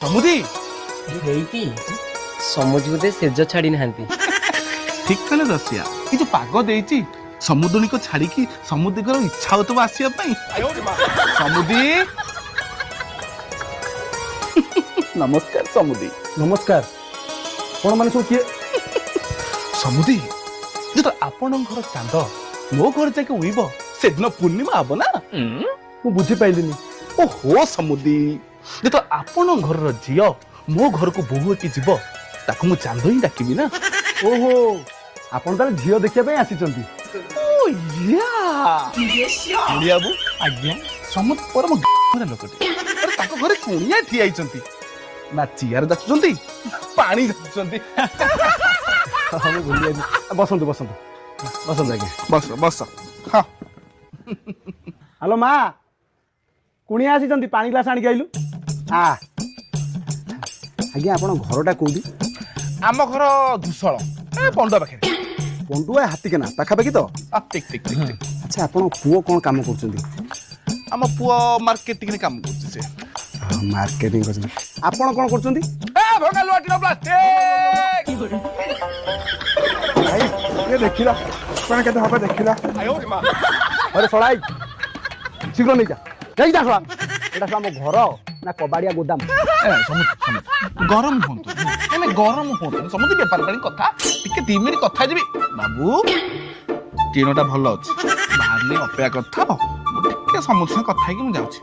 ସମୁଦି ହେଇଟି ସମୁଦି ବୋଧେ ସେଜ ଛାଡି ନାହାନ୍ତି। ଠିକ କହିଲେ ରସିଆ। ଏ ଯୋଉ ପାଗ ଦେଇଛି ସମୁଦ୍ରଣୀକୁ ଛାଡିକି ସମୁଦ୍ରର ଇଚ୍ଛା ହଉଥିବ ଆସିବା ପାଇଁ। ସମୁଦି ନମସ୍କାର ସମୁଦି। ନମସ୍କାର। କଣ ମାନେ ସବୁ କିଏ? ସମୁଦି ଯେତେବେଳେ ଆପଣଙ୍କ ଘର ଚାନ୍ଦ ମୋ ଘର ଯାଇକି ଉଇବ ସେଦିନ ପୂର୍ଣ୍ଣିମା ହବ ନା। ମୁଁ ବୁଝିପାଇଲିନି। ଓହୋ ସମୁଦି ଯେତେବେଳେ ଆପଣଙ୍କ ଘରର ଝିଅ ମୋ ଘରକୁ ବୋହୂ ହେଇକି ଯିବ ତାକୁ ମୁଁ ଚାନ୍ଦ ହିଁ ଡାକିବି ନା। ଓହୋ, ଆପଣ ତାହେଲେ ଝିଅ ଦେଖିବା ପାଇଁ ଆସିଛନ୍ତି। ବାବୁ ଆଜ୍ଞା ସମସ୍ତ ପରମ ଲୋକଟେ ତାଙ୍କ ଘରେ କୁଣିଆ ଠିଆ ହେଇଛନ୍ତି ନା ଚିଆର ଯାଚୁଛନ୍ତି ପାଣି ଯାଚୁଛନ୍ତି। ହଁ, ମୁଁ ଭୁଲିଯାଇଛି। ବସନ୍ତୁ ବସନ୍ତୁ ବସନ୍ତୁ ଆଜ୍ଞା। ବସ ବସ। ହଁ ହ୍ୟାଲୋ ମା, କୁଣିଆ ଆସିଛନ୍ତି, ପାଣି ଗ୍ଲାସ ଆଣିକି ଆଇଲୁ। ଆଜ୍ଞା ଆପଣ ଘରଟା କୋଉଠି? ଆମ ଘର ଧୂସଳ ପଣ୍ଡୁଆ ପାଖରେ। ପଣ୍ଡୁଆ ହାତୀକେନା ପାଖାପାଖି ତ? ଠିକ ଠିକ ଠିକ ଠିକ। ଆଚ୍ଛା ଆପଣଙ୍କ ପୁଅ କଣ କାମ କରୁଛନ୍ତି? ଆମ ପୁଅ ମାର୍କେଟିଂରେ କାମ କରୁଛି ସେ। ମାର୍କେଟିଂ କରୁଛନ୍ତି। ଆପଣ କଣ କରୁଛନ୍ତି? ଭାଇ ଏ ଦେଖିଲା କଣ କେତେ ହବ ଦେଖିଲା। ଆରେ ଶଳାଇ ଶୀଘ୍ର ନେଇଯା ନେଇଯା ଶଳା। ଏଇଟା ଆମ ଘର ନା କବାଡ଼ିଆ ଗୋଦାମ? ଗରମ ହୁଅନ୍ତୁ ଗରମ ହୁଅନ୍ତୁ ସମସ୍ତେ ବେପାର ପାଇଁ କଥା ଟିକେ 2 ମିନିଟ୍ କଥା ଯିବି। ବାବୁ ଟିଣଟା ଭଲ ଅଛି ବାହାରିଲେ ଅପେକ୍ଷା କରିଥାଅ। ମୁଁ ଟିକେ ସମସ୍ତଙ୍କ କଥା ହେଇକି ମୁଁ ଯାଉଛି।